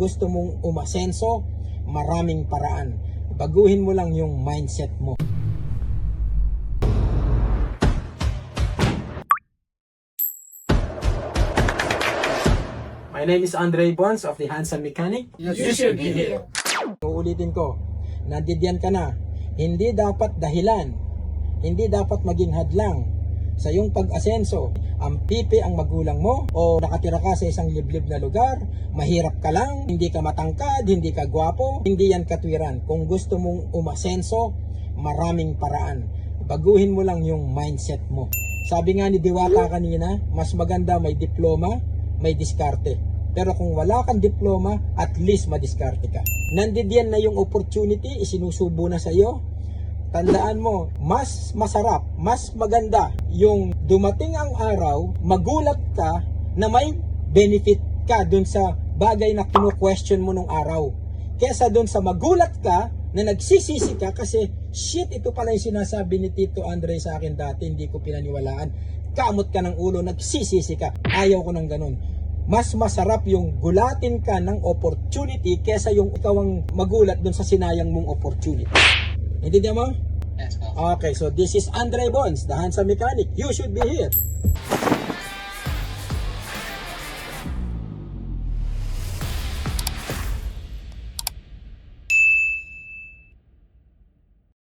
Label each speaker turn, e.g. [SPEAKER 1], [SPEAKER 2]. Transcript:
[SPEAKER 1] Gusto mong umasenso, maraming paraan. Baguhin mo lang yung mindset mo. My name is Andre Bonds of the Handsome Mechanic.
[SPEAKER 2] You should be here.
[SPEAKER 1] Uulitin ko, nandiyan ka na. Hindi dapat dahilan, hindi dapat maging hadlang sa iyong pag-asenso. Ang pipi ang magulang mo o nakatira ka sa isang liblib na lugar, mahirap ka lang, hindi ka matangkad, hindi ka gwapo, hindi yan katwiran. Kung gusto mong umasenso, maraming paraan. Baguhin mo lang yung mindset mo. Sabi nga ni Diwata kanina, mas maganda may diploma, may diskarte. Pero kung wala kang diploma, at least madiskarte ka. Nandiyan na yung opportunity, isinusubo na sa iyo. Tandaan mo, mas masarap, mas maganda yung dumating ang araw, magulat ka na may benefit ka dun sa bagay na kinu-question mo nung araw. Kesa dun sa magulat ka na nagsisisi ka kasi, shit, ito pala yung sinasabi ni Tito Andre sa akin dati, hindi ko pinaniwalaan. Kamot ka ng ulo, nagsisisi ka. Ayaw ko ng ganun. Mas masarap yung gulatin ka ng opportunity kesa yung ikaw ang magulat dun sa sinayang mong opportunity. Hindi mo?
[SPEAKER 2] Yes, po.
[SPEAKER 1] Okay, so this is Andre Bonds, the Handsome Mechanic. You should be here.